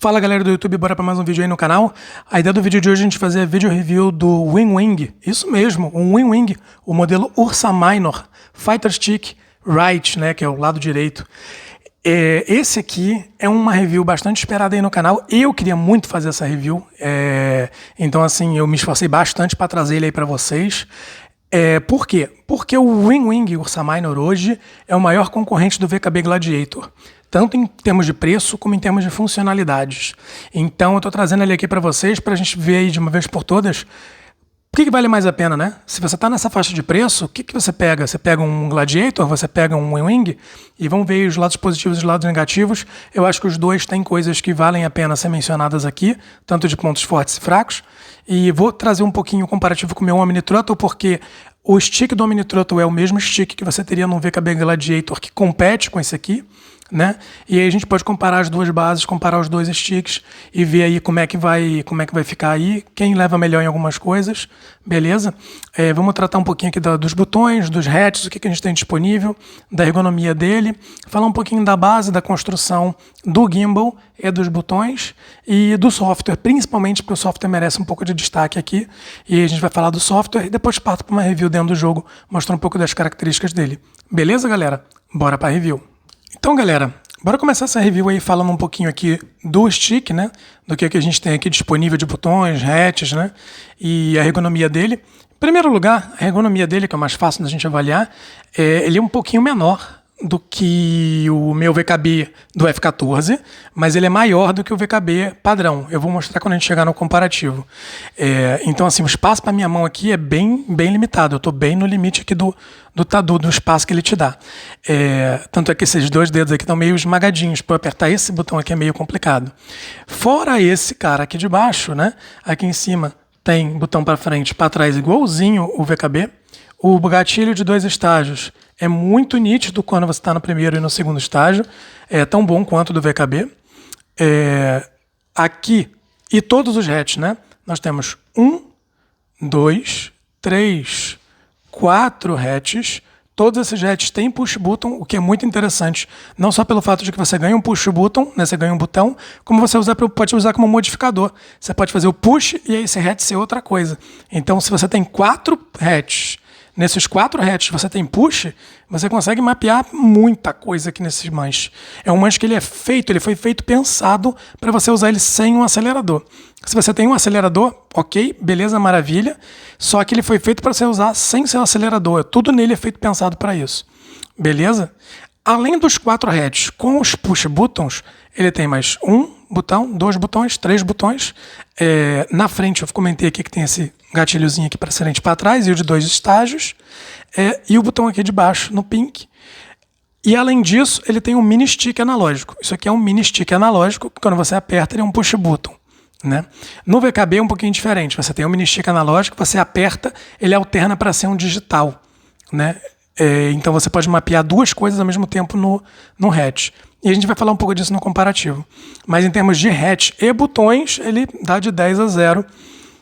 Fala galera do YouTube, bora para mais um vídeo aí no canal. A ideia do vídeo de hoje é a gente fazer a vídeo review do WinWing. Isso mesmo, um WinWing, o modelo Ursa Minor Fighter Stick Right, né, que é o lado direito. Esse aqui é uma review bastante esperada aí no canal. Eu queria muito fazer essa review, então assim, eu me esforcei bastante para trazer ele aí para vocês. Por quê? Porque o WinWing Ursa Minor hoje é o maior concorrente do VKB Gladiator, tanto em termos de preço como em termos de funcionalidades. Então eu estou trazendo ele aqui para vocês, para a gente ver aí de uma vez por todas o que vale mais a pena, né? Se você está nessa faixa de preço, o que você pega? Você pega um Gladiator, você pega um WinWing? E vamos ver os lados positivos e os lados negativos. Eu acho que os dois têm coisas que valem a pena ser mencionadas aqui, tanto de pontos fortes e fracos. E vou trazer um pouquinho comparativo com o meu Omni Throttle, porque o stick do Omni Throttle é o mesmo stick que você teria no VKB Gladiator, que compete com esse aqui, né? E aí a gente pode comparar as duas bases, comparar os dois sticks e ver aí como é que vai ficar aí, quem leva melhor em algumas coisas, beleza? Vamos tratar um pouquinho aqui dos botões, dos hatches, o que a gente tem disponível, da ergonomia dele, falar um pouquinho da base, da construção do gimbal e dos botões e do software, principalmente porque o software merece um pouco de destaque aqui, e aí a gente vai falar do software e depois parto para uma review dentro do jogo, mostrando um pouco das características dele. Beleza, galera? Bora para a review. Então, galera, bora começar essa review aí falando um pouquinho aqui do stick, né? Do que a gente tem aqui disponível de botões, hatches, né? E a ergonomia dele. Em primeiro lugar, a ergonomia dele, que é o mais fácil da gente avaliar, ele é um pouquinho menor do que o meu VKB do F14, mas ele é maior do que o VKB padrão. Eu vou mostrar quando a gente chegar no comparativo. Então, assim, o espaço para minha mão aqui é bem limitado. Eu estou bem no limite aqui do espaço que ele te dá. Tanto é que esses dois dedos aqui estão meio esmagadinhos. Para apertar esse botão aqui é meio complicado. Fora esse cara aqui de baixo, né? Aqui em cima tem botão para frente e para trás igualzinho o VKB. O gatilho de 2 estágios é muito nítido quando você está no primeiro e no segundo estágio. É tão bom quanto o do VKB. Aqui, e todos os hatches, né? Nós temos 1, 2, 3, 4 hatches. Todos esses hatches têm push button, o que é muito interessante. Não só pelo fato de que você ganha um push button, né? Você ganha um botão, como você pode usar como modificador. Você pode fazer o push e aí esse hatch ser outra coisa. Então, se você tem 4 hatches, nesses 4 hatches você tem push, você consegue mapear muita coisa aqui nesses manches. É um manche que ele foi feito pensado para você usar ele sem um acelerador. Se você tem um acelerador, ok, beleza, maravilha, só que ele foi feito para você usar sem seu acelerador. Tudo nele é feito pensado para isso, beleza? Além dos 4 hatches com os push buttons, ele tem mais um botão, 2 botões, 3 botões. Na frente eu comentei aqui que tem esse gatilhozinho aqui para frente e para trás e o de 2 estágios. E o botão aqui de baixo no pink. E além disso, ele tem um mini stick analógico. Isso aqui é um mini stick analógico que quando você aperta ele é um push button, né? No VKB é um pouquinho diferente. Você tem um mini stick analógico, você aperta, ele alterna para ser um digital, né? Então você pode mapear 2 coisas ao mesmo tempo no hatch. E a gente vai falar um pouco disso no comparativo. Mas em termos de hatch e botões, ele dá de 10 a 0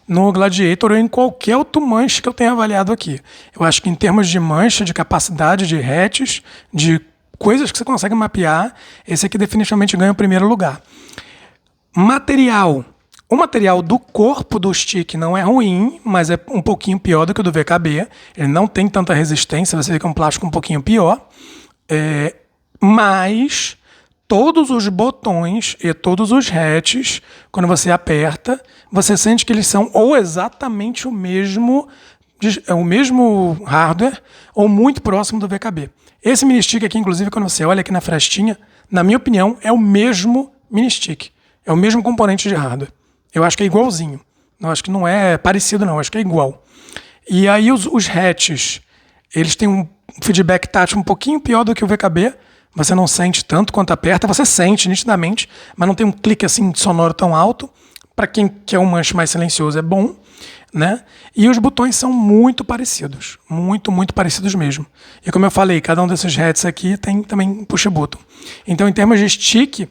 no Gladiator ou em qualquer outro manche que eu tenha avaliado aqui. Eu acho que em termos de mancha, de capacidade de hatches, de coisas que você consegue mapear, esse aqui definitivamente ganha o primeiro lugar. Material. O material do corpo do stick não é ruim, mas é um pouquinho pior do que o do VKB. Ele não tem tanta resistência, você vê que é um plástico um pouquinho pior. Mas todos os botões e todos os hatches, quando você aperta, você sente que eles são ou exatamente o mesmo hardware ou muito próximo do VKB. Esse mini stick aqui, inclusive, quando você olha aqui na frestinha, na minha opinião, é o mesmo mini stick. É o mesmo componente de hardware. Eu acho que é igualzinho. Não acho que não é parecido, não. Acho que é igual. E aí os hatches, eles têm um feedback tátil um pouquinho pior do que o VKB. Você não sente tanto quanto aperta. Você sente nitidamente, mas não tem um clique assim sonoro tão alto. Para quem quer um manche mais silencioso é bom, né? E os botões são muito parecidos. Muito parecidos mesmo. E como eu falei, cada um desses hatches aqui tem também push button. Então, em termos de stick,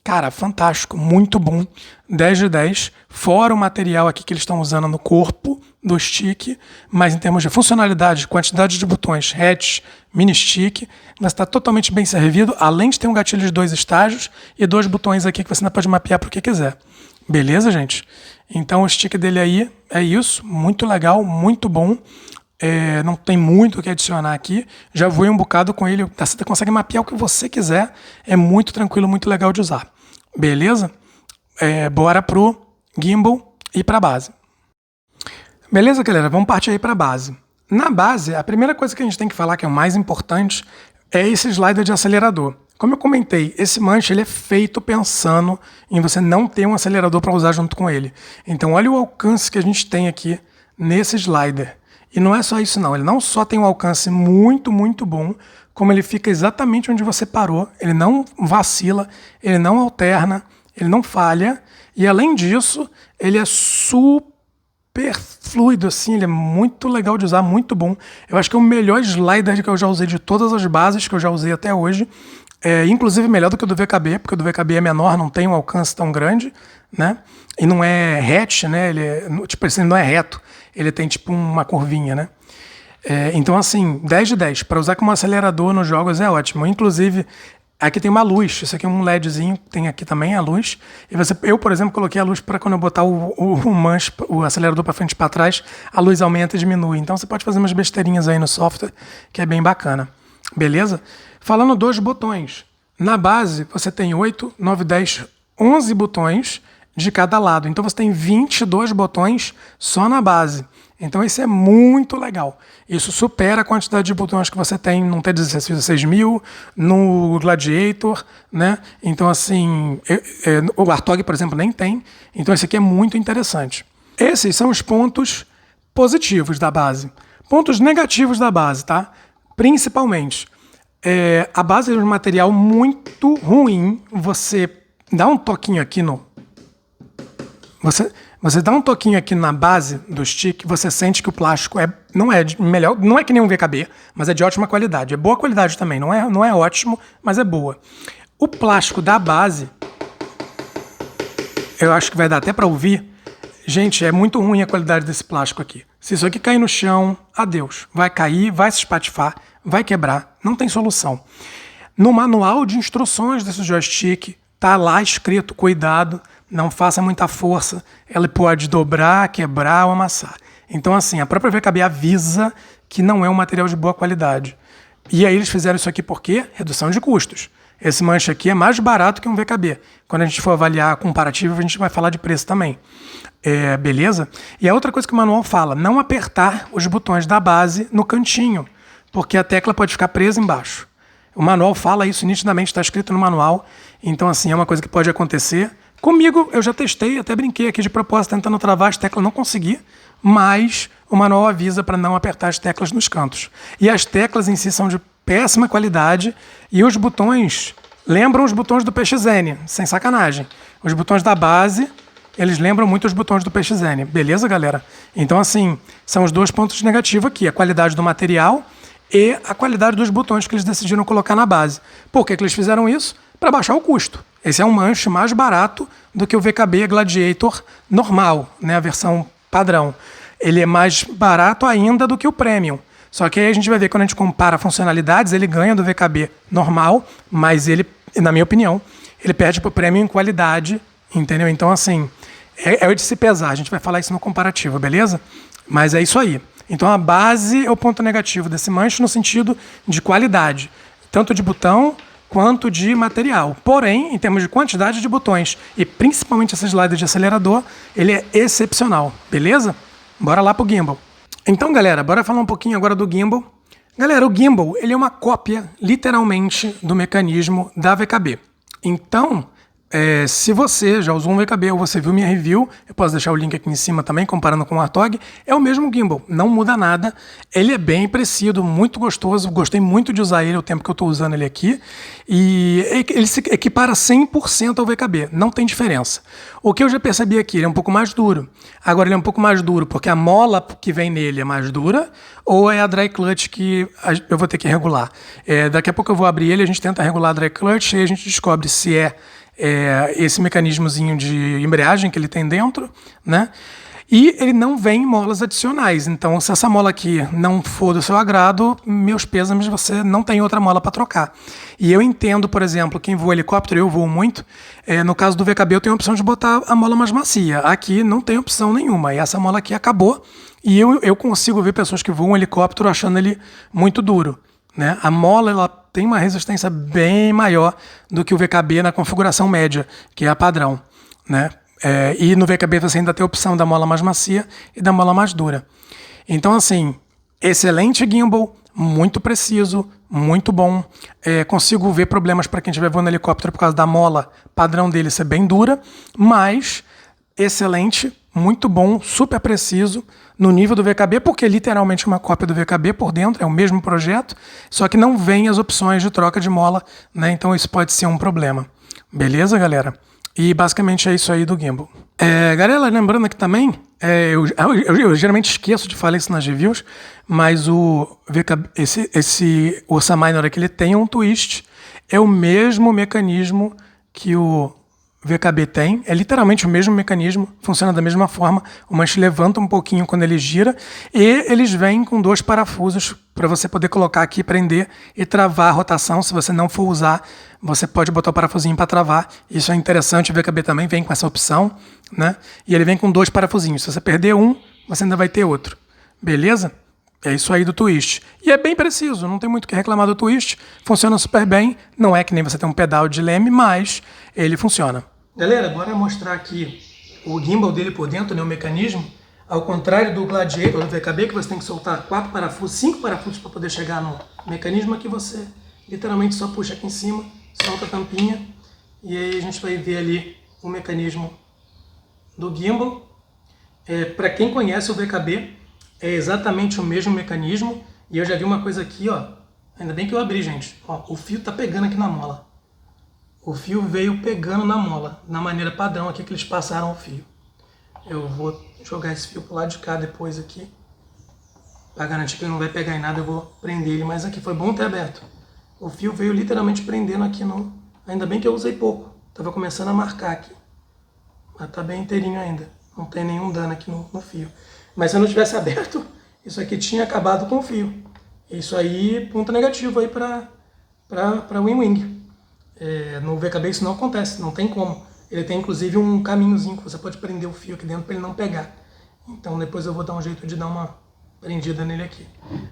Cara, fantástico, muito bom, 10 de 10, fora o material aqui que eles estão usando no corpo do stick, mas em termos de funcionalidade, quantidade de botões, hatch, mini stick, você está totalmente bem servido, além de ter um gatilho de 2 estágios e 2 botões aqui que você ainda pode mapear para o que quiser. Beleza, gente? Então o stick dele aí é isso, muito legal, muito bom. Não tem muito o que adicionar aqui. Já voei um bocado com ele. Você consegue mapear o que você quiser. É muito tranquilo, muito legal de usar. Beleza? Bora pro gimbal e pra base. Beleza, galera? Vamos partir aí pra base. Na base, a primeira coisa que a gente tem que falar, que é o mais importante, é esse slider de acelerador. Como eu comentei, esse manche ele é feito pensando em você não ter um acelerador para usar junto com ele. Então olha o alcance que a gente tem aqui nesse slider. E não é só isso não, ele não só tem um alcance muito, muito bom, como ele fica exatamente onde você parou, ele não vacila, ele não alterna, ele não falha, e além disso, ele é super fluido, assim, ele é muito legal de usar, muito bom. Eu acho que é o melhor slider que eu já usei de todas as bases que eu já usei até hoje, inclusive melhor do que o do VKB, porque o do VKB é menor, não tem um alcance tão grande, né? E não é hatch, né? Ele tipo assim, não é reto. Ele tem tipo uma curvinha, né? Então, assim, 10 de 10. Para usar como acelerador nos jogos é ótimo. Inclusive, aqui tem uma luz. Isso aqui é um LEDzinho, tem aqui também a luz. E eu, por exemplo, coloquei a luz para quando eu botar o acelerador para frente e para trás, a luz aumenta e diminui. Então, você pode fazer umas besteirinhas aí no software, que é bem bacana. Beleza? Falando dos botões. Na base, você tem 8, 9, 10, 11 botões de cada lado. Então você tem 22 botões só na base. Então isso é muito legal. Isso supera a quantidade de botões que você tem no T166000, no Gladiator, né? Então assim, o Artog, por exemplo, nem tem. Então esse aqui é muito interessante. Esses são os pontos positivos da base. Pontos negativos da base, tá? Principalmente, a base é um material muito ruim. Você dá um toquinho aqui Você dá um toquinho aqui na base do stick, você sente que o plástico não é melhor, não é que nem um VKB, mas é de ótima qualidade. É boa qualidade também, não é ótimo, mas é boa. O plástico da base, eu acho que vai dar até para ouvir. Gente, é muito ruim a qualidade desse plástico aqui. Se isso aqui cair no chão, adeus. Vai cair, vai se espatifar, vai quebrar, não tem solução. No manual de instruções desse joystick, tá lá escrito, cuidado, não faça muita força, ela pode dobrar, quebrar ou amassar. Então, assim, a própria VKB avisa que não é um material de boa qualidade. E aí eles fizeram isso aqui por quê? Redução de custos. Esse manche aqui é mais barato que um VKB. Quando a gente for avaliar comparativo, a gente vai falar de preço também. Beleza? E a outra coisa que o manual fala, não apertar os botões da base no cantinho, porque a tecla pode ficar presa embaixo. O manual fala isso nitidamente, está escrito no manual. Então, assim, é uma coisa que pode acontecer. Comigo, eu já testei, até brinquei aqui de propósito, tentando travar as teclas, não consegui, mas o manual avisa para não apertar as teclas nos cantos. E as teclas em si são de péssima qualidade e os botões lembram os botões do PXN, sem sacanagem. Os botões da base, eles lembram muito os botões do PXN. Beleza, galera? Então, assim, são os dois pontos negativos aqui, a qualidade do material e a qualidade dos botões que eles decidiram colocar na base. Por que eles fizeram isso? Para baixar o custo. Esse é um manche mais barato do que o VKB Gladiator normal, né, a versão padrão. Ele é mais barato ainda do que o Premium. Só que aí a gente vai ver, quando a gente compara funcionalidades, ele ganha do VKB normal, mas ele, na minha opinião, ele perde para o Premium em qualidade, entendeu? Então, assim, é de se pesar. A gente vai falar isso no comparativo, beleza? Mas é isso aí. Então, a base é o ponto negativo desse manche no sentido de qualidade, tanto de botão quanto de material. Porém, em termos de quantidade de botões e principalmente esse slider de acelerador, ele é excepcional, beleza? Bora lá pro gimbal. Então, galera, bora falar um pouquinho agora do gimbal. Galera, o gimbal, ele é uma cópia, literalmente, do mecanismo da VKB. Então, se você já usou um VKB ou você viu minha review, eu posso deixar o link aqui em cima também, comparando com o Artog, é o mesmo gimbal, não muda nada. Ele é bem parecido, muito gostoso, gostei muito de usar ele o tempo que eu estou usando ele aqui. E ele se equipara 100% ao VKB, não tem diferença. O que eu já percebi aqui, ele é um pouco mais duro. Agora ele é um pouco mais duro porque a mola que vem nele é mais dura, ou é a dry clutch que eu vou ter que regular. Daqui a pouco eu vou abrir ele, a gente tenta regular a dry clutch e a gente descobre se é esse mecanismozinho de embreagem que ele tem dentro, né? E ele não vem em molas adicionais. Então, se essa mola aqui não for do seu agrado, meus pêsames, você não tem outra mola para trocar. E eu entendo, por exemplo, quem voa helicóptero, eu voo muito, no caso do VKB eu tenho a opção de botar a mola mais macia. Aqui não tem opção nenhuma. E essa mola aqui acabou. E eu consigo ver pessoas que voam helicóptero achando ele muito duro, né? A mola ela tem uma resistência bem maior do que o VKB na configuração média, que é a padrão, né? E no VKB você ainda tem a opção da mola mais macia e da mola mais dura. Então, assim, excelente gimbal, muito preciso, muito bom. Consigo ver problemas para quem estiver voando helicóptero por causa da mola padrão dele ser bem dura, mas excelente, muito bom, super preciso no nível do VKB, porque é literalmente uma cópia do VKB por dentro, é o mesmo projeto, só que não vem as opções de troca de mola, né? Então isso pode ser um problema. Beleza, galera? E basicamente é isso aí do gimbal. Galera, lembrando aqui também, eu geralmente esqueço de falar isso nas reviews, mas o VKB, esse Ursa Minor aqui, ele tem um twist, é o mesmo mecanismo que o VKB tem, é literalmente o mesmo mecanismo, funciona da mesma forma, o manche levanta um pouquinho quando ele gira, e eles vêm com 2 parafusos para você poder colocar aqui, prender e travar a rotação. Se você não for usar, você pode botar o parafusinho para travar, isso é interessante. O VKB também vem com essa opção, né? E ele vem com 2 parafusinhos, se você perder um, você ainda vai ter outro, beleza? É isso aí do twist. E é bem preciso, não tem muito o que reclamar do twist, funciona super bem, não é que nem você tem um pedal de leme, mas ele funciona. Galera, bora mostrar aqui o gimbal dele por dentro, né, o mecanismo. Ao contrário do Gladiator, do VKB, que você tem que soltar 4 parafusos, 5 parafusos para poder chegar no mecanismo, aqui você literalmente só puxa aqui em cima, solta a tampinha, e aí a gente vai ver ali o mecanismo do gimbal. Para quem conhece o VKB, é exatamente o mesmo mecanismo, e eu já vi uma coisa aqui, ó, ainda bem que eu abri, gente, ó, o fio tá pegando aqui na mola. O fio veio pegando na mola, na maneira padrão aqui que eles passaram o fio. Eu vou jogar esse fio pro lado de cá depois aqui, para garantir que ele não vai pegar em nada, eu vou prender ele, mas aqui foi bom ter aberto. O fio veio literalmente prendendo aqui no... Ainda bem que eu usei pouco, tava começando a marcar aqui, mas tá bem inteirinho ainda, não tem nenhum dano aqui no fio. Mas se eu não tivesse aberto, isso aqui tinha acabado com o fio. Isso aí, ponto negativo aí para Wing Wing. No VKB isso não acontece, não tem como. Ele tem inclusive um caminhozinho que você pode prender o fio aqui dentro para ele não pegar. Então depois eu vou dar um jeito de dar uma prendida nele aqui.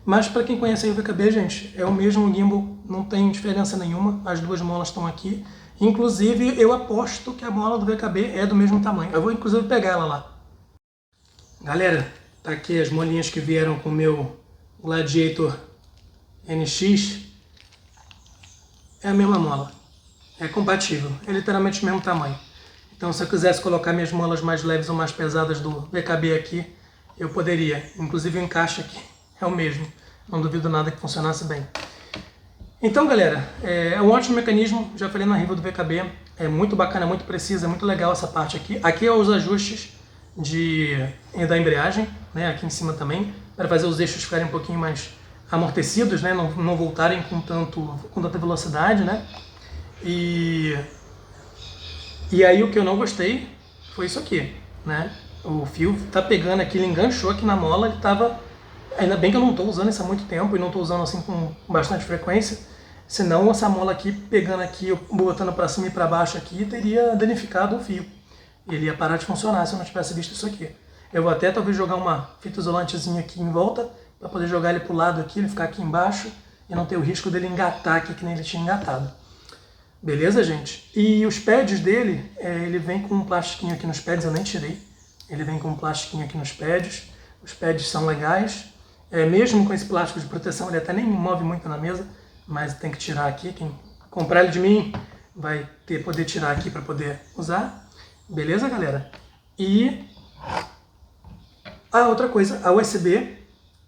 Mas para quem conhece aí o VKB, gente, é o mesmo gimbal, não tem diferença nenhuma. As 2 molas estão aqui. Inclusive eu aposto que a mola do VKB é do mesmo tamanho. Eu vou inclusive pegar ela lá. Galera, tá aqui as molinhas que vieram com o meu Gladiator NX. É a mesma mola. É compatível, é literalmente o mesmo tamanho. Então se eu quisesse colocar minhas molas mais leves ou mais pesadas do VKB aqui, eu poderia. Inclusive o encaixe aqui é o mesmo. Não duvido nada que funcionasse bem. Então galera, é um ótimo mecanismo, já falei na review do VKB. É muito bacana, muito preciso, é muito legal essa parte aqui. Aqui é os ajustes da embreagem, né, aqui em cima também, para fazer os eixos ficarem um pouquinho mais amortecidos, né, não voltarem com tanta velocidade, né. E aí o que eu não gostei foi isso aqui, né? O fio tá pegando aqui, ele enganchou aqui na mola, ele tava... Ainda bem que eu não estou usando isso há muito tempo e não estou usando assim com bastante frequência, senão essa mola aqui pegando aqui, botando para cima e para baixo aqui, teria danificado o fio. Ele ia parar de funcionar se eu não tivesse visto isso aqui. Eu vou até talvez jogar uma fita isolantezinha aqui em volta, para poder jogar ele pro lado aqui, ele ficar aqui embaixo e não ter o risco dele engatar aqui que nem ele tinha engatado. Beleza, gente? E os pads dele, ele vem com um plastiquinho aqui nos pads, eu nem tirei. Ele vem com um plastiquinho aqui nos pads. Os pads são legais. Mesmo com esse plástico de proteção, ele até nem move muito na mesa, mas tem que tirar aqui. Quem comprar ele de mim vai poder tirar aqui para poder usar. Beleza, galera? E outra coisa, a USB,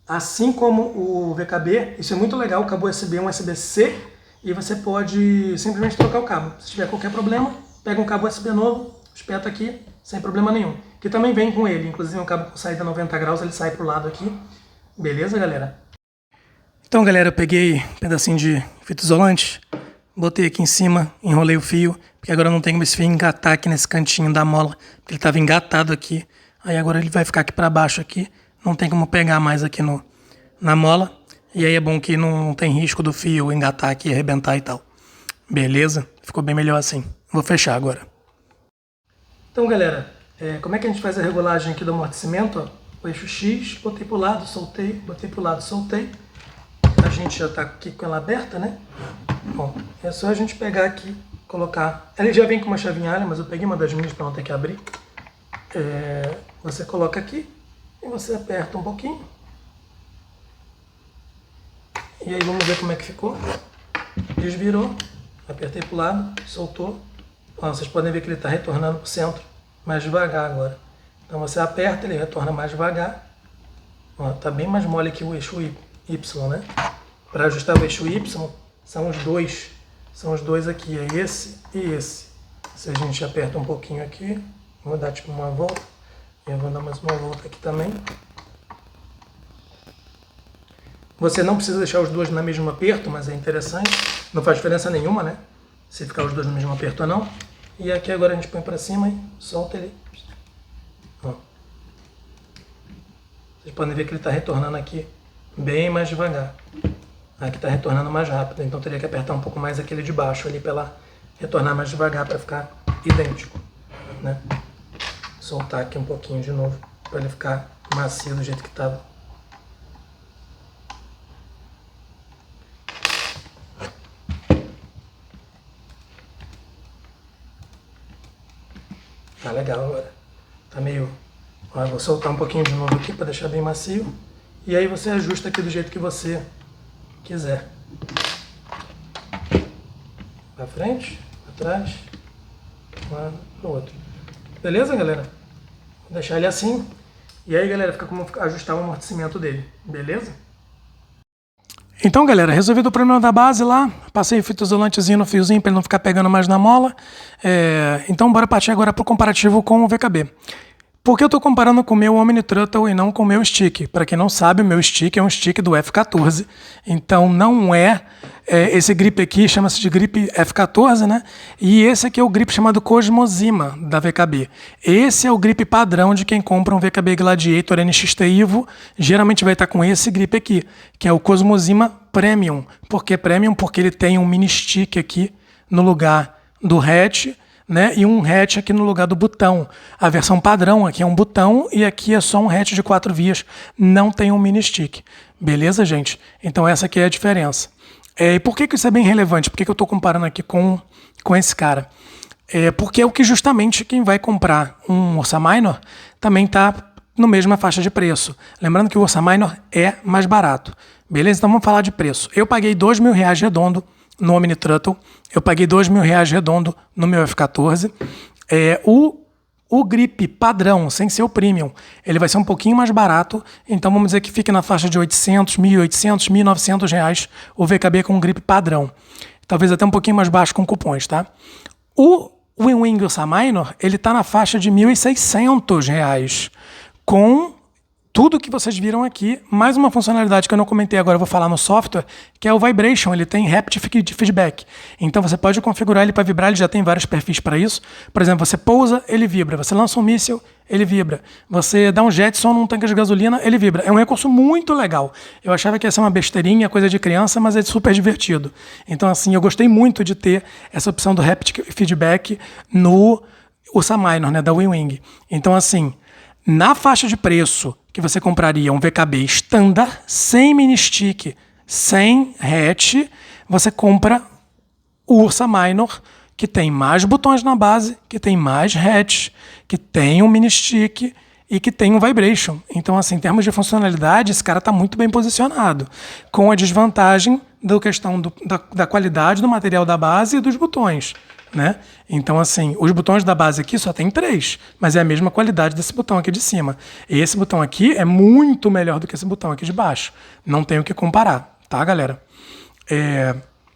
assim como o VKB, isso é muito legal, o cabo USB é um USB-C, e você pode simplesmente trocar o cabo. Se tiver qualquer problema, pega um cabo USB novo, espeta aqui, sem problema nenhum. Que também vem com ele, inclusive um cabo com saída 90 graus, ele sai pro lado aqui. Beleza, galera? Então, galera, eu peguei um pedacinho de fita isolante, botei aqui em cima, enrolei o fio, porque agora eu não tenho esse fio engatar aqui nesse cantinho da mola, porque ele estava engatado aqui. Aí agora ele vai ficar aqui para baixo aqui, não tem como pegar mais aqui na mola. E aí é bom que não tem risco do fio engatar aqui, arrebentar e tal. Beleza? Ficou bem melhor assim. Vou fechar agora. Então, galera, como é que a gente faz a regulagem aqui do amortecimento? Ó? O eixo X, botei pro lado, soltei, botei pro lado, soltei. A gente já tá aqui com ela aberta, né? Bom, é só a gente pegar aqui, colocar... Ele já vem com uma chavinha, mas eu peguei uma das minhas para não ter que abrir. Você coloca aqui e você aperta um pouquinho. E aí vamos ver como é que ficou. Desvirou, apertei pro lado, soltou. Ó, vocês podem ver que ele está retornando pro centro mais devagar agora. Então você aperta, ele retorna mais devagar. Ó, tá bem mais mole que o eixo Y, né? Para ajustar o eixo Y, são os dois aqui, é esse e esse. Se a gente aperta um pouquinho aqui, vou dar tipo uma volta, e eu vou dar mais uma volta aqui também. Você não precisa deixar os dois no mesmo aperto, mas é interessante, não faz diferença nenhuma, né? Se ficar os dois no mesmo aperto ou não. E aqui agora a gente põe para cima e solta ele. Ó. Vocês podem ver que ele está retornando aqui bem mais devagar. Aqui está retornando mais rápido, então teria que apertar um pouco mais aquele de baixo ali para ela retornar mais devagar para ficar idêntico, né? Soltar aqui um pouquinho de novo para ele ficar macio do jeito que estava. Tá legal agora. Tá meio... Ó, eu vou soltar um pouquinho de novo aqui para deixar bem macio. E aí você ajusta aqui do jeito que você quiser. Pra frente, pra trás, um lado pro outro. Beleza, galera? Vou deixar ele assim. E aí, galera, fica como ajustar o amortecimento dele. Beleza? Então, galera, resolvido o problema da base lá, passei fita isolantezinho no fiozinho para ele não ficar pegando mais na mola. Então, bora partir agora para o comparativo com o VKB. Por que eu estou comparando com o meu Omni Turtle e não com o meu stick? Para quem não sabe, o meu stick é um stick do F14, então não esse grip aqui chama-se de grip F14, né? E esse aqui é o grip chamado Cosmozima da VKB. Esse é o grip padrão de quem compra um VKB Gladiator NXT Evo, geralmente vai estar com esse grip aqui, que é o Cosmozima Premium. Por que Premium? Porque ele tem um mini stick aqui no lugar do hatch, né, e um hatch aqui no lugar do botão. A versão padrão aqui é um botão e aqui é só um hatch de 4 vias, não tem um mini stick. Beleza, gente? Então essa aqui é a diferença. E por que isso é bem relevante? Por que eu estou comparando aqui com esse cara? Porque é o que justamente quem vai comprar um Ursa Minor também está no mesma faixa de preço. Lembrando que o Ursa Minor é mais barato. Beleza? Então vamos falar de preço. Eu paguei R$2.000 redondo no Omni Turtle, eu paguei R$2.000 redondo no meu F14. O grip padrão, sem ser o premium, ele vai ser um pouquinho mais barato, então vamos dizer que fica na faixa de R$800, R$1.800, R$1.900 o VKB com grip padrão. Talvez até um pouquinho mais baixo com cupons, tá? O WinWing Ursa Minor, ele tá na faixa de R$1.600, com tudo que vocês viram aqui, mais uma funcionalidade que eu não comentei agora, eu vou falar no software, que é o Vibration, ele tem haptic feedback. Então você pode configurar ele para vibrar, ele já tem vários perfis para isso. Por exemplo, você pousa, ele vibra. Você lança um míssil, ele vibra. Você dá um jetson num tanque de gasolina, ele vibra. É um recurso muito legal. Eu achava que ia ser uma besteirinha, coisa de criança, mas é super divertido. Então assim, eu gostei muito de ter essa opção do haptic feedback no Ursa Minor, né, da WinWing. Então assim, na faixa de preço que você compraria um VKB standard, sem mini stick, sem hatch, você compra o Ursa Minor, que tem mais botões na base, que tem mais hatch, que tem um mini stick e que tem um vibration. Então, assim, em termos de funcionalidade, esse cara está muito bem posicionado, com a desvantagem da questão da qualidade do material da base e dos botões, né? Então, assim, os botões da base aqui só tem 3, mas é a mesma qualidade desse botão aqui de cima. E esse botão aqui é muito melhor do que esse botão aqui de baixo. Não tem o que comparar, tá, galera?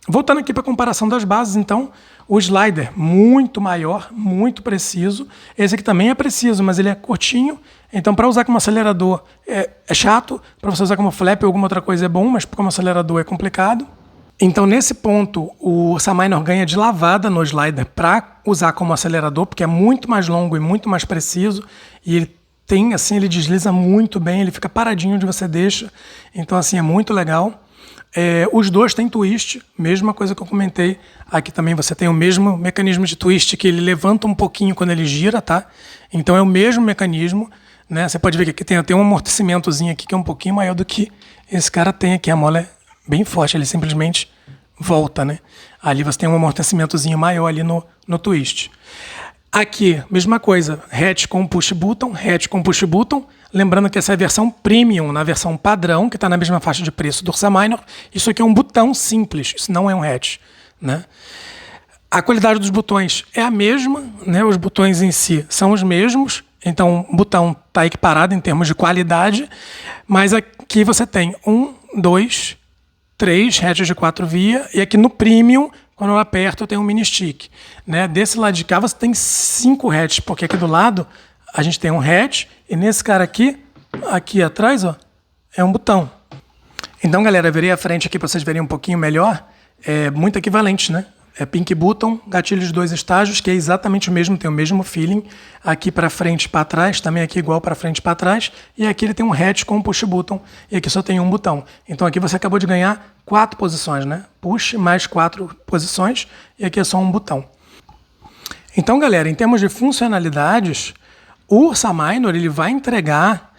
Voltando aqui para a comparação das bases, então, o slider muito maior, muito preciso. Esse aqui também é preciso, mas ele é curtinho. Então, para usar como acelerador é chato. Para você usar como flap ou alguma outra coisa é bom, mas como acelerador é complicado. Então, nesse ponto, o Ursa Minor ganha de lavada no slider para usar como acelerador, porque é muito mais longo e muito mais preciso, e ele tem, assim, ele desliza muito bem, ele fica paradinho onde você deixa, então, assim, é muito legal. Os dois têm twist, mesma coisa que eu comentei. Aqui também você tem o mesmo mecanismo de twist, que ele levanta um pouquinho quando ele gira, tá? Então é o mesmo mecanismo, né? Você pode ver que aqui tem um amortecimentozinho aqui que é um pouquinho maior do que esse cara tem aqui. A mola é bem forte, ele simplesmente volta, né? Ali você tem um amortecimentozinho maior ali no twist. Aqui, mesma coisa, hatch com push button, hatch com push button. Lembrando que essa é a versão premium, na versão padrão, que está na mesma faixa de preço do Ursa Minor. Isso aqui é um botão simples, isso não é um hatch, né? A qualidade dos botões é a mesma, né? Os botões em si são os mesmos, então o botão está equiparado em termos de qualidade, mas aqui você tem 1, 2, 3 hatches de 4 vias, e aqui no premium, quando eu aperto, eu tenho um mini stick, né? Desse lado de cá você tem 5 hatches, porque aqui do lado a gente tem um hatch, e nesse cara aqui atrás, ó, é um botão. Então, galera, eu virei a frente aqui para vocês verem um pouquinho melhor. É muito equivalente, né? É pink button, gatilho de 2 estágios, que é exatamente o mesmo, tem o mesmo feeling. Aqui para frente e para trás, também aqui igual para frente e para trás. E aqui ele tem um hatch com um push button, e aqui só tem um botão. Então aqui você acabou de ganhar 4 posições, né? Push mais 4 posições, e aqui é só um botão. Então, galera, em termos de funcionalidades, o Ursa Minor ele vai entregar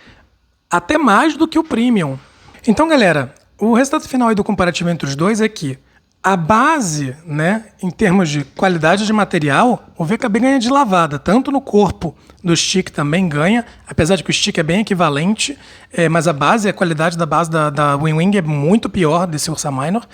até mais do que o Premium. Então, galera, o resultado final do comparativo entre os dois é que a base, né, em termos de qualidade de material, o VKB ganha de lavada, tanto no corpo do stick também ganha, apesar de que o stick é bem equivalente, mas a base, a qualidade da base da WinWing é muito pior desse Ursa Minor.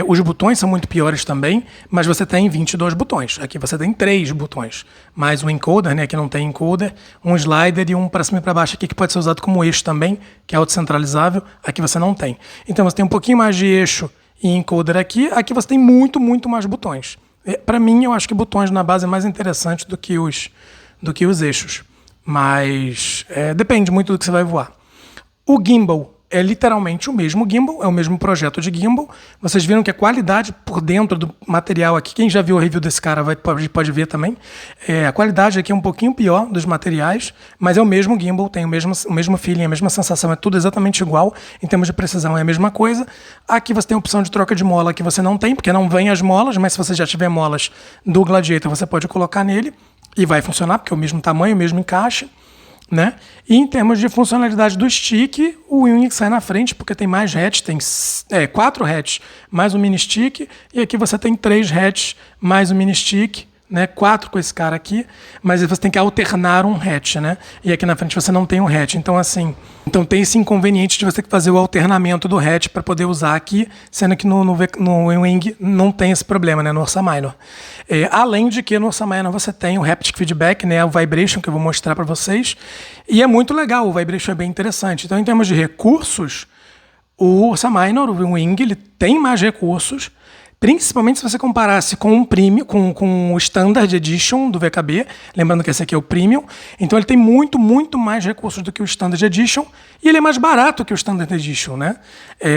Os botões são muito piores também, mas você tem 22 botões. Aqui você tem 3 botões, mais um encoder, né, que não tem encoder, um slider e um para cima e para baixo aqui que pode ser usado como eixo também, que é autocentralizável, aqui você não tem. Então você tem um pouquinho mais de eixo e encoder aqui você tem muito, muito mais botões. Para mim, eu acho que botões na base é mais interessante do que os eixos. Mas depende muito do que você vai voar. O gimbal é literalmente o mesmo gimbal, é o mesmo projeto de gimbal. Vocês viram que a qualidade por dentro do material aqui, quem já viu o review desse cara pode ver também, a qualidade aqui é um pouquinho pior dos materiais, mas é o mesmo gimbal, tem o mesmo feeling, a mesma sensação, é tudo exatamente igual, em termos de precisão é a mesma coisa. Aqui você tem a opção de troca de mola que você não tem, porque não vem as molas, mas se você já tiver molas do Gladiator, você pode colocar nele e vai funcionar, porque é o mesmo tamanho, o mesmo encaixe, né? E em termos de funcionalidade do stick, o WinWing sai na frente porque tem mais hatch, tem 4 hatch mais um mini stick, e aqui você tem 3 hatch mais um mini stick, né? 4 com esse cara aqui, mas você tem que alternar um hatch, né? E aqui na frente você não tem um hatch, então assim, tem esse inconveniente de você ter que fazer o alternamento do hatch para poder usar aqui, sendo que no WinWing não tem esse problema, né? No Ursa Minor. Além de que no Ursa Minor você tem o haptic feedback, né? O vibration que eu vou mostrar para vocês, e é muito legal, o vibration é bem interessante. Então, em termos de recursos, o Ursa Minor, o WinWing, ele tem mais recursos, principalmente se você comparasse com o Premium, com o Standard Edition do VKB, lembrando que esse aqui é o Premium, então ele tem muito, muito mais recursos do que o Standard Edition, e ele é mais barato que o Standard Edition, né?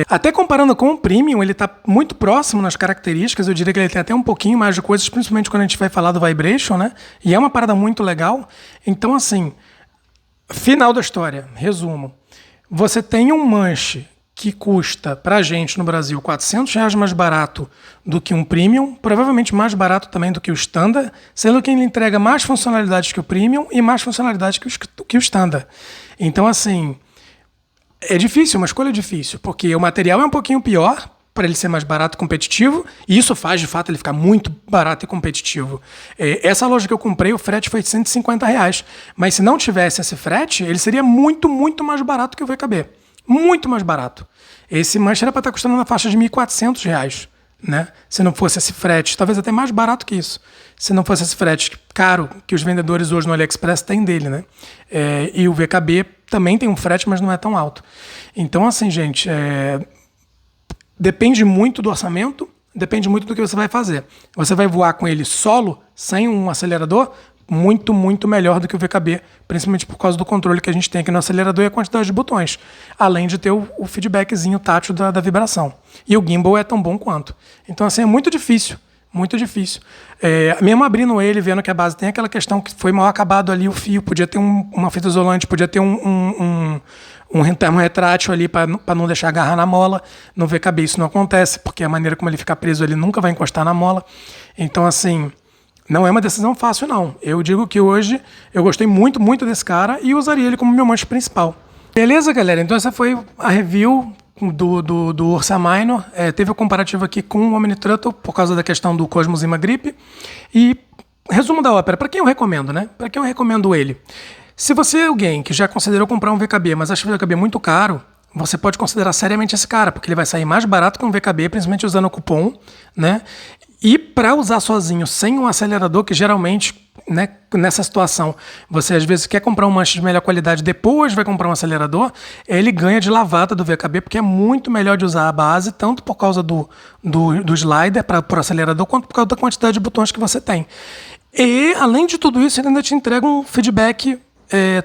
Até comparando com o Premium, ele está muito próximo nas características, eu diria que ele tem até um pouquinho mais de coisas, principalmente quando a gente vai falar do Vibration, né? E é uma parada muito legal. Então, assim, final da história, resumo. Você tem um manche que custa pra gente no Brasil R$400 mais barato do que um Premium, provavelmente mais barato também do que o Standard, sendo que ele entrega mais funcionalidades que o Premium e mais funcionalidades que o Standard. Então, assim, é difícil, uma escolha difícil, porque o material é um pouquinho pior para ele ser mais barato e competitivo, e isso faz, de fato, ele ficar muito barato e competitivo. Essa loja que eu comprei, o frete foi de R$150, mas se não tivesse esse frete, ele seria muito, muito mais barato que o VKB. Muito mais barato. Esse manche era para estar custando na faixa de R$1.400, né? Se não fosse esse frete, talvez até mais barato que isso. Se não fosse esse frete caro que os vendedores hoje no AliExpress têm dele, né? E o VKB também tem um frete, mas não é tão alto. Então, assim, gente, depende muito do orçamento, depende muito do que você vai fazer. Você vai voar com ele solo, sem um acelerador? muito, muito melhor do que o VKB, principalmente por causa do controle que a gente tem aqui no acelerador e a quantidade de botões, além de ter o feedbackzinho tátil da vibração. E o gimbal é tão bom quanto. Então, assim, é muito difícil. Muito difícil. Mesmo abrindo ele, vendo que a base tem aquela questão que foi mal acabado ali o fio, podia ter uma fita isolante, podia ter um termorretrátil ali para não deixar agarrar na mola. No VKB isso não acontece, porque a maneira como ele fica preso, ele nunca vai encostar na mola. Então, assim, não é uma decisão fácil, não. Eu digo que hoje eu gostei muito, muito desse cara e usaria ele como meu manche principal. Beleza, galera? Então essa foi a review do Ursa Minor. Teve o comparativo aqui com o Omnitruttle por causa da questão do Cosmos Ima Grip. E resumo da ópera, para quem eu recomendo, né? Para quem eu recomendo ele? Se você é alguém que já considerou comprar um VKB, mas acha o VKB muito caro, você pode considerar seriamente esse cara, porque ele vai sair mais barato que um VKB, principalmente usando o cupom, né? E para usar sozinho, sem um acelerador, que geralmente, né, nessa situação, você às vezes quer comprar um manche de melhor qualidade, depois vai comprar um acelerador, ele ganha de lavada do VKB, porque é muito melhor de usar a base, tanto por causa do slider para o acelerador, quanto por causa da quantidade de botões que você tem. E, além de tudo isso, ele ainda te entrega um feedback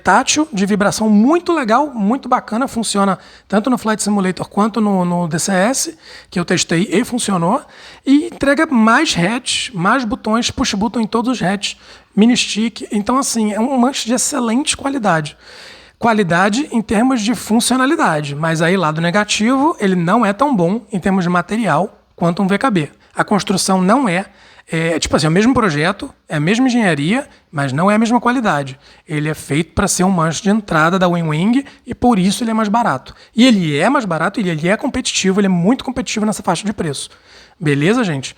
tátil de vibração muito legal, muito bacana, funciona tanto no Flight Simulator quanto no DCS, que eu testei e funcionou, e entrega mais hatch, mais botões, push button em todos os hatch, mini stick, então assim, é um manche de excelente qualidade. Qualidade em termos de funcionalidade, mas aí lado negativo, ele não é tão bom em termos de material quanto um VKB. A construção não é tipo assim, é o mesmo projeto, é a mesma engenharia, mas não é a mesma qualidade. Ele é feito para ser um manche de entrada da WingWing e por isso ele é mais barato. E ele é mais barato e ele é competitivo, ele é muito competitivo nessa faixa de preço. Beleza, gente?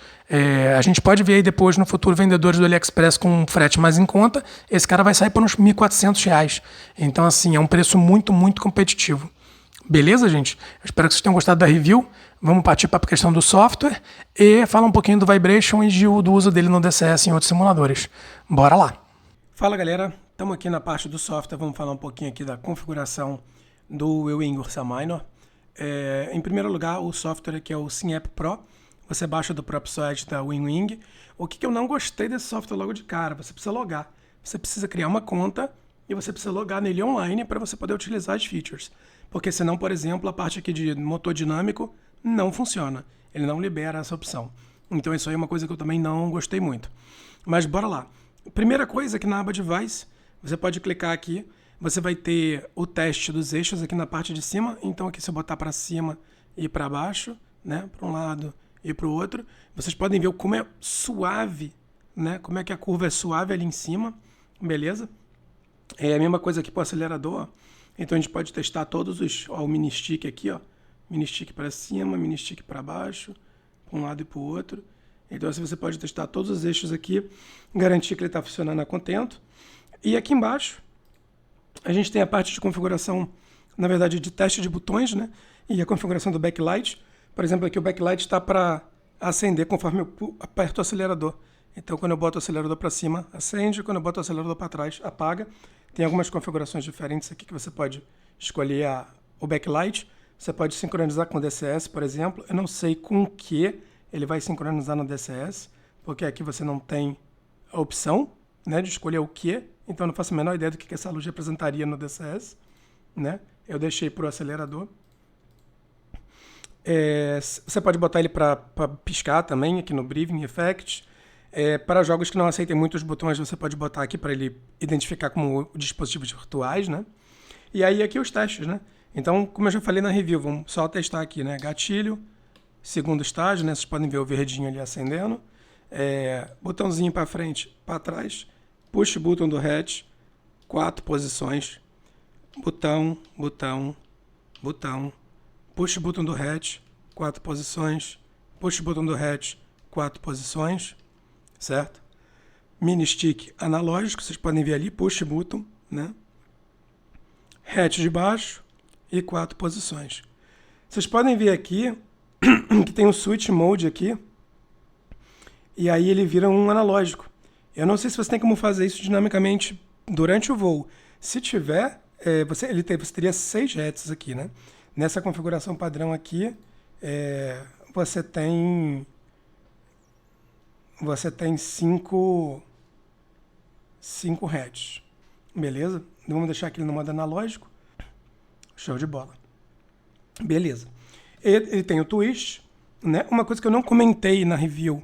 A gente pode ver aí depois no futuro vendedores do AliExpress com um frete mais em conta. Esse cara vai sair por uns R$ 1.400. Então, assim, é um preço muito, muito competitivo. Beleza, gente? Eu espero que vocês tenham gostado da review. Vamos partir para a questão do software e falar um pouquinho do Vibration e do uso dele no DCS e em outros simuladores. Bora lá! Fala, galera. Estamos aqui na parte do software. Vamos falar um pouquinho aqui da configuração do WingWing Ursa Minor. Em primeiro lugar, o software aqui é o SimApp Pro. Você baixa do próprio site da WingWing. O que eu não gostei desse software logo de cara? Você precisa logar. Você precisa criar uma conta e você precisa logar nele online para você poder utilizar as features. Porque senão, por exemplo, a parte aqui de motor dinâmico não funciona. Ele não libera essa opção. Então isso aí é uma coisa que eu também não gostei muito. Mas bora lá. Primeira coisa aqui na aba Device, você pode clicar aqui, você vai ter o teste dos eixos aqui na parte de cima. Então aqui se eu botar para cima e para baixo, né, para um lado e para o outro, vocês podem ver como é suave, né, como é que a curva é suave ali em cima, beleza? É a mesma coisa aqui para o acelerador, ó. Então a gente pode testar todos o mini stick aqui, ó. Mini stick para cima, mini stick para baixo, para um lado e para o outro. Então assim você pode testar todos os eixos aqui, garantir que ele está funcionando a contento. E aqui embaixo a gente tem a parte de configuração, na verdade de teste de botões, né? E a configuração do backlight. Por exemplo, aqui o backlight está para acender conforme eu aperto o acelerador. Então quando eu boto o acelerador para cima, acende, quando eu boto o acelerador para trás, apaga. Tem algumas configurações diferentes aqui que você pode escolher o backlight. Você pode sincronizar com o DCS, por exemplo. Eu não sei com o que ele vai sincronizar no DCS, porque aqui você não tem a opção, né, de escolher o que. Então eu não faço a menor ideia do que essa luz representaria no DCS, né? Eu deixei para o acelerador. Você pode botar ele para piscar também, aqui no Breathing Effect. Para jogos que não aceitem muitos botões, você pode botar aqui para ele identificar como dispositivos virtuais, né? E aí aqui os testes, né? Então, como eu já falei na review, vamos só testar aqui, né? Gatilho, segundo estágio, né? Vocês podem ver o verdinho ali acendendo. Botãozinho para frente, para trás. Push button do hatch, 4 posições. Botão, botão, botão. Push button do hatch, 4 posições. Push button do hatch, 4 posições. Certo? Mini stick analógico, vocês podem ver ali, push button, né? Hatch de baixo e 4 posições. Vocês podem ver aqui que tem um switch mode aqui e aí ele vira um analógico. Eu não sei se você tem como fazer isso dinamicamente durante o voo. Se tiver, você teria 6 Hz aqui, né? Nessa configuração padrão aqui, você tem 5 5 Hz. Beleza? Vamos deixar aqui no modo analógico. Show de bola. Beleza. Ele tem o twist, né? Uma coisa que eu não comentei na review.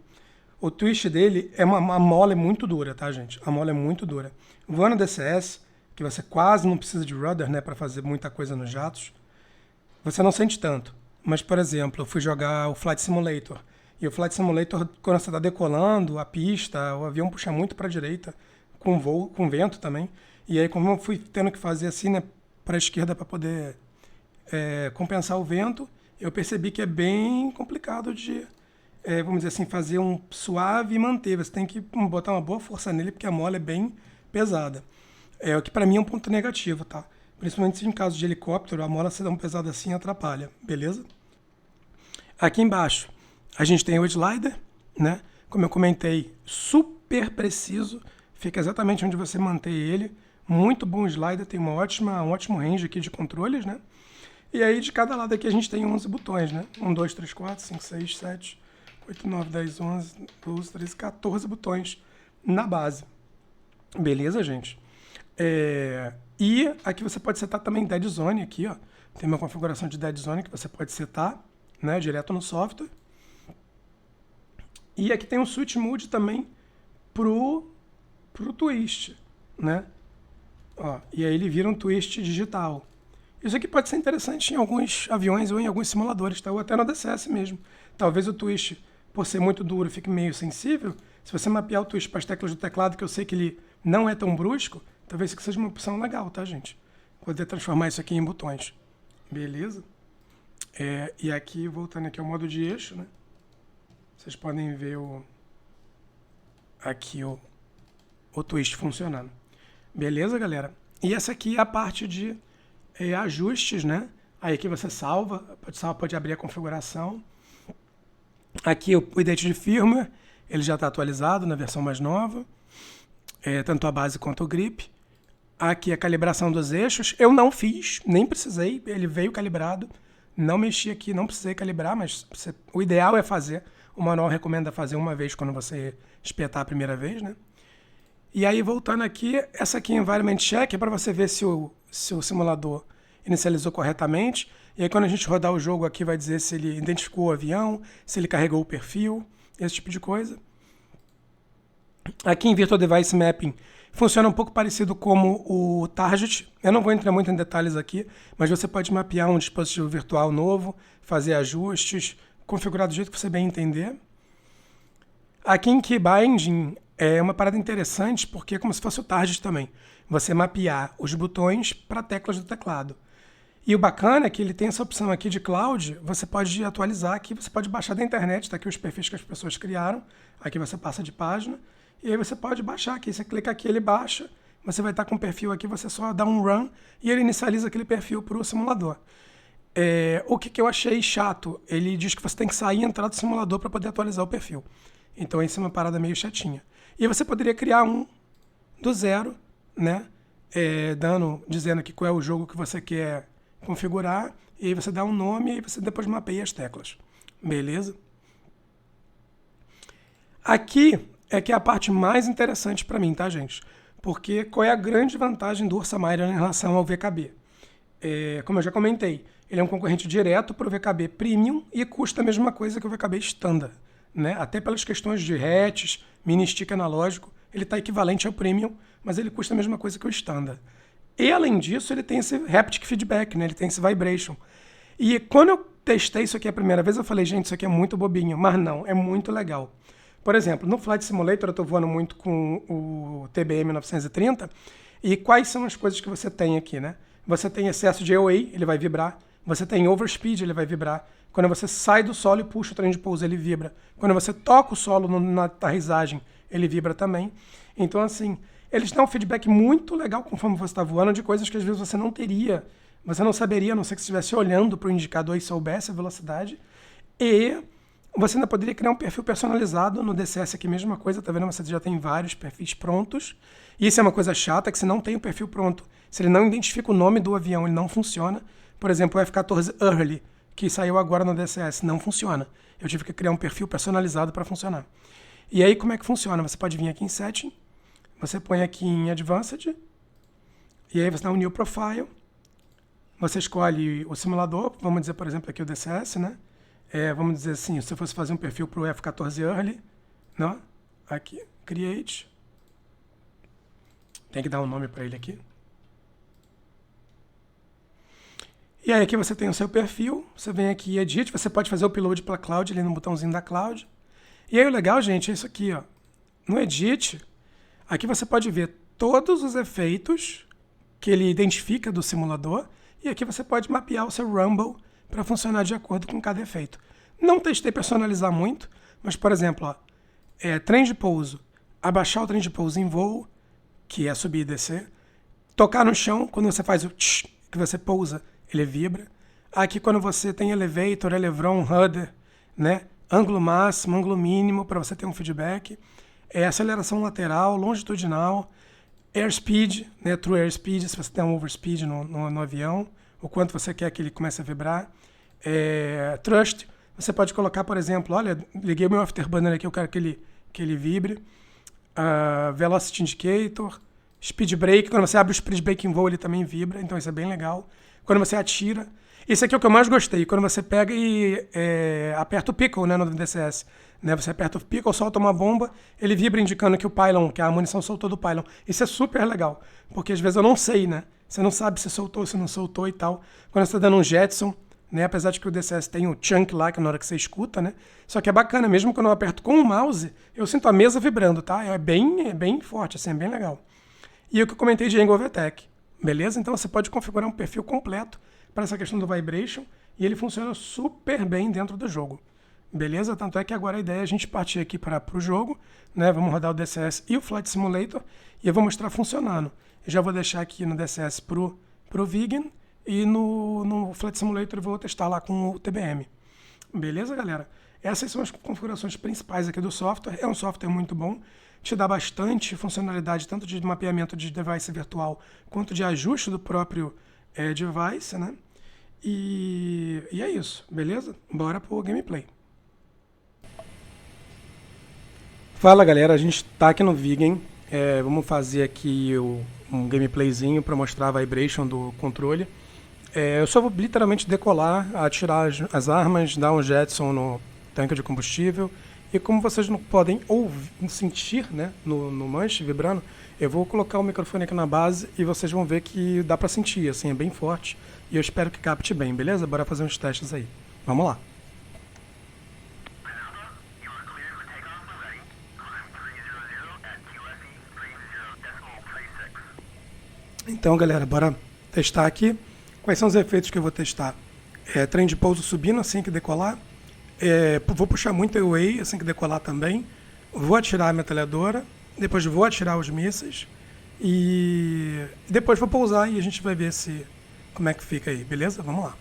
O twist dele é uma mola muito dura, tá, gente? A mola é muito dura. Voando DCS, que você quase não precisa de rudder, né, para fazer muita coisa nos jatos, você não sente tanto. Mas, por exemplo, eu fui jogar o Flight Simulator. E o Flight Simulator, quando você está decolando, a pista, o avião puxa muito para a direita, com voo, com vento também. E aí, como eu fui tendo que fazer assim, né, para a esquerda para poder compensar o vento, eu percebi que é bem complicado de, vamos dizer assim, fazer um suave e manter. Você tem que botar uma boa força nele, porque a mola é bem pesada. O que para mim é um ponto negativo, tá? Principalmente se em caso de helicóptero, a mola ser tão pesada assim atrapalha, beleza? Aqui embaixo, a gente tem o slider, né? Como eu comentei, super preciso, fica exatamente onde você mantém ele. Muito bom slider, tem um ótimo range aqui de controles, né? E aí, de cada lado aqui, a gente tem 11 botões, né? 1, 2, 3, 4, 5, 6, 7, 8, 9, 10, 11, 12, 13, 14 botões na base. Beleza, gente? E aqui você pode setar também Dead Zone aqui, ó. Tem uma configuração de Dead Zone que você pode setar, né, direto no software. E aqui tem um Switch Mode também pro twist, né? Ó, e aí ele vira um twist digital. Isso aqui pode ser interessante em alguns aviões ou em alguns simuladores, tá? Ou até no DCS mesmo. Talvez o twist, por ser muito duro, fique meio sensível. Se você mapear o twist para as teclas do teclado, que eu sei que ele não é tão brusco, talvez isso seja uma opção legal, tá, gente? Poder transformar isso aqui em botões. Beleza? E aqui, voltando aqui ao modo de eixo, né? Vocês podem ver aqui o twist funcionando. Beleza, galera? E essa aqui é a parte de ajustes, né? Aí aqui você pode abrir a configuração. Aqui o update de firmware, ele já está atualizado na versão mais nova. Tanto a base quanto o grip. Aqui a calibração dos eixos. Eu não fiz, nem precisei, ele veio calibrado. Não mexi aqui, não precisei calibrar, mas o ideal é fazer. O manual recomenda fazer uma vez quando você espetar a primeira vez, né? E aí, voltando aqui, essa aqui é Environment Check, é para você ver se o simulador inicializou corretamente. E aí, quando a gente rodar o jogo aqui, vai dizer se ele identificou o avião, se ele carregou o perfil, esse tipo de coisa. Aqui em Virtual Device Mapping, funciona um pouco parecido como o Target. Eu não vou entrar muito em detalhes aqui, mas você pode mapear um dispositivo virtual novo, fazer ajustes, configurar do jeito que você bem entender. Aqui em Key Binding é uma parada interessante, porque é como se fosse o Target também. Você mapear os botões para teclas do teclado. E o bacana é que ele tem essa opção aqui de cloud, você pode atualizar aqui, você pode baixar da internet, tá aqui os perfis que as pessoas criaram, aqui você passa de página, e aí você pode baixar aqui, você clica aqui, ele baixa, você vai estar com o perfil aqui, você só dá um run e ele inicializa aquele perfil para o simulador. O que eu achei chato, ele diz que você tem que sair e entrar do simulador para poder atualizar o perfil. Então isso é uma parada meio chatinha. E você poderia criar um do zero, né? Dizendo aqui qual é o jogo que você quer configurar, e aí você dá um nome e aí você depois mapeia as teclas. Beleza? Aqui é que é a parte mais interessante para mim, tá, gente? Porque qual é a grande vantagem do Ursa Major em relação ao VKB? Como eu já comentei, ele é um concorrente direto para o VKB Premium e custa a mesma coisa que o VKB Standard, né? Até pelas questões de hatch, mini stick analógico, ele está equivalente ao Premium, mas ele custa a mesma coisa que o Standard. E, além disso, ele tem esse haptic feedback, né? Ele tem esse vibration. E quando eu testei isso aqui a primeira vez, eu falei, gente, isso aqui é muito bobinho. Mas não, é muito legal. Por exemplo, no Flight Simulator eu estou voando muito com o TBM 930. E quais são as coisas que você tem aqui, né? Você tem excesso de AOA, ele vai vibrar. Você tem overspeed, ele vai vibrar. Quando você sai do solo e puxa o trem de pouso, ele vibra. Quando você toca o solo na aterrissagem, ele vibra também. Então, assim, eles dão um feedback muito legal conforme você está voando, de coisas que às vezes você não teria, você não saberia, a não ser que você estivesse olhando para o indicador e soubesse a velocidade. E você ainda poderia criar um perfil personalizado no DCS aqui, mesma coisa, tá vendo? Você já tem vários perfis prontos. Isso é uma coisa chata, que se não tem o perfil pronto, se ele não identifica o nome do avião, ele não funciona. Por exemplo, o F-14 Early, que saiu agora no DCS, não funciona. Eu tive que criar um perfil personalizado para funcionar. E aí, como é que funciona? Você pode vir aqui em Setting, você põe aqui em Advanced, e aí você dá um New Profile, você escolhe o simulador, vamos dizer, por exemplo, aqui o DCS, né? Vamos dizer assim, se eu fosse fazer um perfil para o F14 Early, né? Aqui, Create. Tem que dar um nome para ele aqui. E aí aqui você tem o seu perfil, você vem aqui em Edit, você pode fazer o upload para a Cloud, ali no botãozinho da Cloud. E aí o legal, gente, é isso aqui, ó. No Edit, aqui você pode ver todos os efeitos que ele identifica do simulador, e aqui você pode mapear o seu Rumble para funcionar de acordo com cada efeito. Não testei personalizar muito, mas, por exemplo, ó, trem de pouso, abaixar o trem de pouso em voo, que é subir e descer, tocar no chão, quando você faz o tsh, que você pousa, ele vibra. Aqui quando você tem elevator, elevron, rudder, né? Ângulo máximo, ângulo mínimo, para você ter um feedback. Aceleração lateral, longitudinal, airspeed, né? True airspeed, se você tem um overspeed no avião, o quanto você quer que ele comece a vibrar. Thrust, você pode colocar, por exemplo, olha, liguei o meu afterburner aqui, eu quero que ele vibre. Velocity indicator, speed brake, quando você abre o speed brake em voo ele também vibra, então isso é bem legal. Quando você atira, esse aqui é o que eu mais gostei, quando você pega e aperta o pickle, né, no DCS, né, você aperta o pickle, solta uma bomba, ele vibra indicando que o pylon, que a munição soltou do pylon. Isso é super legal, porque às vezes eu não sei, né, você não sabe se soltou, se não soltou e tal. Quando você está dando um Jetson, né, apesar de que o DCS tem o chunk lá, que é na hora que você escuta, né, só que é bacana, mesmo quando eu aperto com o mouse, eu sinto a mesa vibrando, tá, é bem forte, assim, é bem legal. E o que eu comentei de Angle VTech, beleza? Então você pode configurar um perfil completo para essa questão do vibration e ele funciona super bem dentro do jogo, beleza? Tanto é que agora a ideia é a gente partir aqui para o jogo, né? Vamos rodar o DCS e o Flight Simulator e eu vou mostrar funcionando. Eu já vou deixar aqui no DCS pro Vegan e no Flight Simulator eu vou testar lá com o TBM. Beleza, galera? Essas são as configurações principais aqui do software. É um software muito bom, te dá bastante funcionalidade, tanto de mapeamento de device virtual, quanto de ajuste do próprio device, né? E é isso, beleza? Bora pro gameplay. Fala, galera, a gente tá aqui no Vegan. Vamos fazer aqui um gameplayzinho para mostrar a vibration do controle. Eu só vou literalmente decolar, atirar as armas, dar um jetson no tanque de combustível. E como vocês não podem sentir, né, no manche vibrando, eu vou colocar o microfone aqui na base e vocês vão ver que dá para sentir, assim, é bem forte. E eu espero que capte bem, beleza? Bora fazer uns testes aí. Vamos lá. Então, galera, bora testar aqui. Quais são os efeitos que eu vou testar? Trem de pouso subindo assim que decolar. Vou puxar muito away assim que decolar também. Vou atirar a metralhadora. Depois vou atirar os mísseis. E depois vou pousar e a gente vai ver como é que fica aí, beleza? Vamos lá.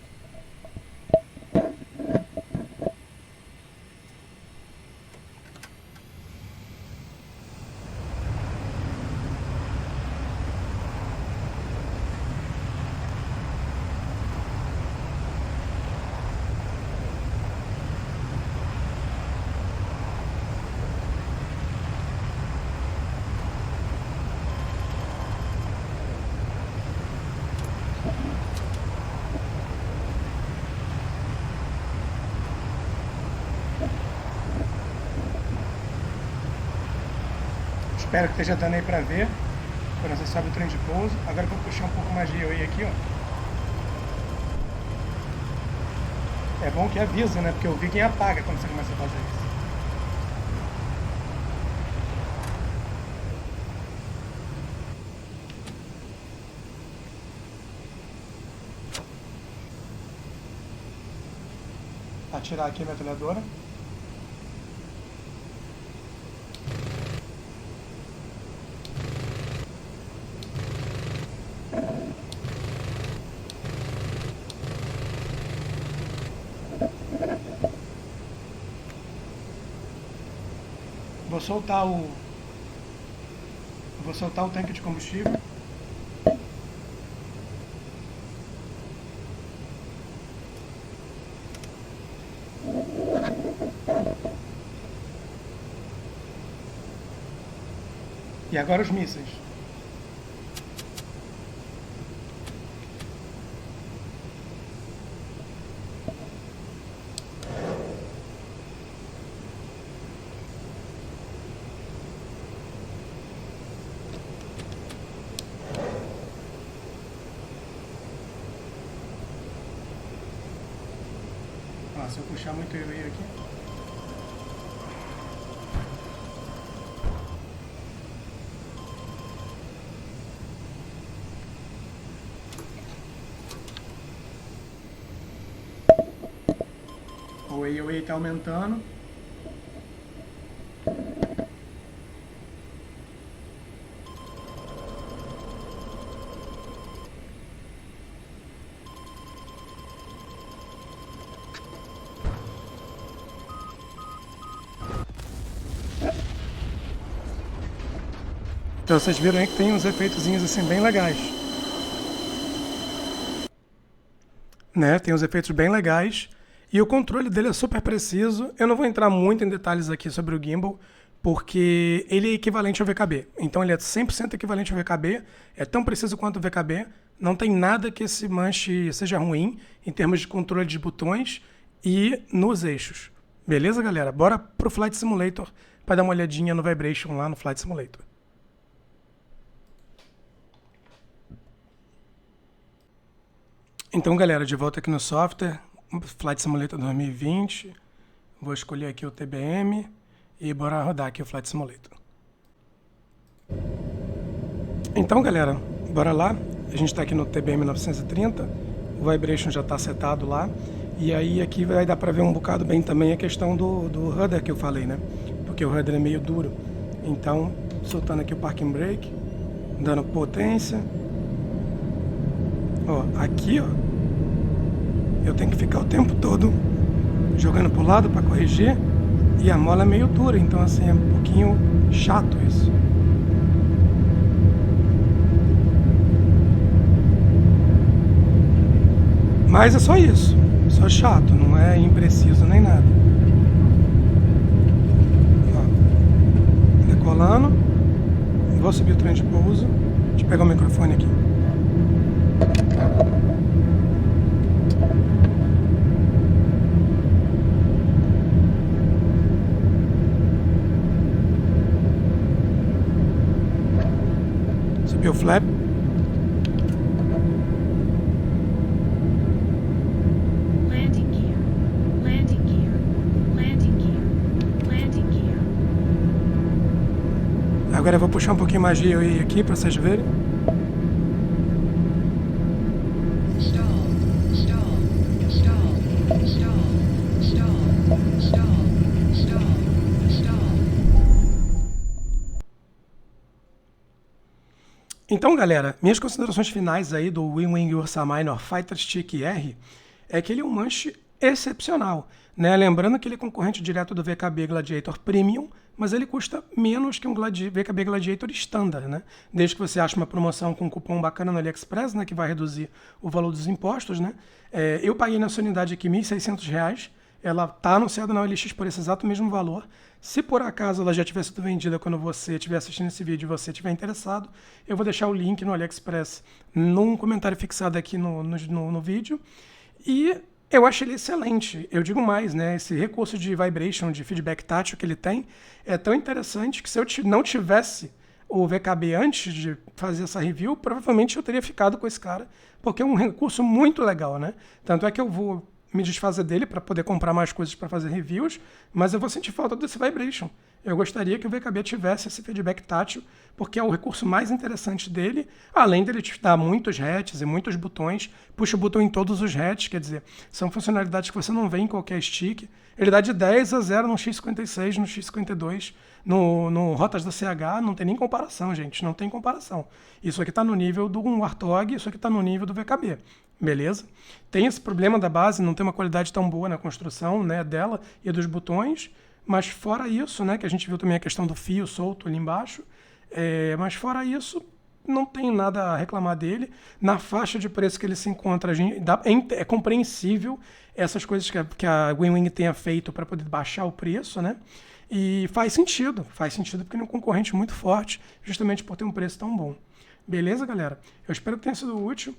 Espero que esteja dando aí pra ver. Quando você sobe o trem de pouso. Agora eu vou puxar um pouco mais de away aqui, ó. É bom que avisa, né? Porque o Vegan apaga quando você começa a fazer isso. Atirar aqui a metralhadora. Vou soltar o tanque de combustível. E agora os mísseis. Ah, se eu puxar muito eu aqui. O AOA está aumentando. Então vocês viram aí que tem uns efeitozinhos assim bem legais. Né? Tem uns efeitos bem legais. E o controle dele é super preciso. Eu não vou entrar muito em detalhes aqui sobre o gimbal, porque ele é equivalente ao VKB. Então ele é 100% equivalente ao VKB, é tão preciso quanto o VKB. Não tem nada que esse manche seja ruim em termos de controle de botões e nos eixos. Beleza, galera? Bora pro Flight Simulator para dar uma olhadinha no Vibration lá no Flight Simulator. Então, galera, de volta aqui no software, Flight Simulator 2020. Vou escolher aqui o TBM e bora rodar aqui o Flight Simulator. Então, galera, bora lá. A gente está aqui no TBM 930. O Vibration já está setado lá. E aí aqui vai dar para ver um bocado bem também a questão do rudder que eu falei, né? Porque o rudder é meio duro. Então, soltando aqui o Parking Brake, dando potência. Ó, aqui, ó, eu tenho que ficar o tempo todo jogando pro lado para corrigir, e a mola é meio dura, então assim, é um pouquinho chato isso. Mas é só isso, só chato, não é impreciso nem nada. Ó, decolando, vou subir o trem de pouso, deixa eu pegar o microfone aqui. Subiu o flap. Landing gear, landing gear, landing gear, landing gear. Agora eu vou puxar um pouquinho mais de EOE aqui para vocês verem. Então, galera, minhas considerações finais aí do WinWing Ursa Minor Fighter Stick R é que ele é um manche excepcional, né? Lembrando que ele é concorrente direto do VKB Gladiator Premium, mas ele custa menos que um VKB Gladiator Standard, né? Desde que você ache uma promoção com um cupom bacana no AliExpress, né, que vai reduzir o valor dos impostos, né? Eu paguei nessa unidade aqui R$ 1.600. Ela está anunciada na OLX por esse exato mesmo valor. Se por acaso ela já tiver sido vendida quando você estiver assistindo esse vídeo e você estiver interessado, eu vou deixar o link no AliExpress num comentário fixado aqui no vídeo. E eu acho ele excelente. Eu digo mais, né? Esse recurso de vibration, de feedback tátil que ele tem, é tão interessante que se eu não tivesse o VKB antes de fazer essa review, provavelmente eu teria ficado com esse cara, porque é um recurso muito legal, né? Tanto é que eu vou me desfazer dele para poder comprar mais coisas para fazer reviews, mas eu vou sentir falta desse vibration. Eu gostaria que o VKB tivesse esse feedback tátil, porque é o recurso mais interessante dele, além dele te dar muitos hatches e muitos botões, puxa o botão em todos os hatches, quer dizer, são funcionalidades que você não vê em qualquer stick. Ele dá de 10 a 0 no X56, no X52, no Rotas da CH, não tem nem comparação, gente, não tem comparação. Isso aqui está no nível do Warthog, isso aqui está no nível do VKB. Beleza? Tem esse problema da base, não tem uma qualidade tão boa na construção, né, dela e dos botões, mas fora isso, né, que a gente viu também a questão do fio solto ali embaixo, mas fora isso, não tem nada a reclamar dele. Na faixa de preço que ele se encontra, é compreensível essas coisas que a WinWing tenha feito para poder baixar o preço, né? E faz sentido porque ele é um concorrente muito forte, justamente por ter um preço tão bom. Beleza, galera? Eu espero que tenha sido útil.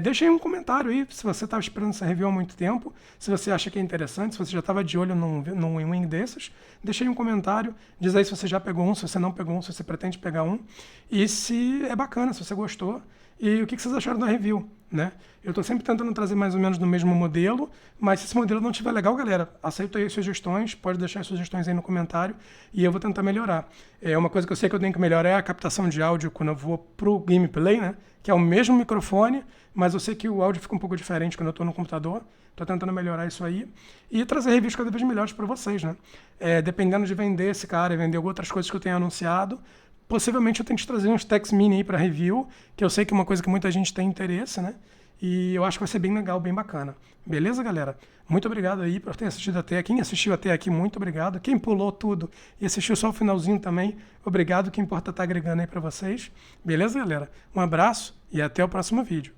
Deixa aí um comentário aí se você estava esperando essa review há muito tempo, se você acha que é interessante, se você já estava de olho num win desses. Deixa aí um comentário, diz aí se você já pegou um, se você não pegou um, se você pretende pegar um. E se é bacana, se você gostou. E o que vocês acharam da review, né? Eu estou sempre tentando trazer mais ou menos do mesmo modelo, mas se esse modelo não estiver legal, galera, aceito aí sugestões, pode deixar as sugestões aí no comentário e eu vou tentar melhorar. Uma coisa que eu sei que eu tenho que melhorar é a captação de áudio quando eu vou pro gameplay, né? Que é o mesmo microfone, mas eu sei que o áudio fica um pouco diferente quando eu estou no computador. Estou tentando melhorar isso aí e trazer reviews cada vez melhores para vocês, né? Dependendo de vender esse cara e vender outras coisas que eu tenho anunciado, possivelmente eu tento trazer uns techs mini aí para review, que eu sei que é uma coisa que muita gente tem interesse, né? E eu acho que vai ser bem legal, bem bacana. Beleza, galera? Muito obrigado aí por ter assistido até aqui. Quem assistiu até aqui, muito obrigado. Quem pulou tudo e assistiu só o finalzinho também, obrigado. O que importa tá agregando aí para vocês. Beleza, galera? Um abraço e até o próximo vídeo.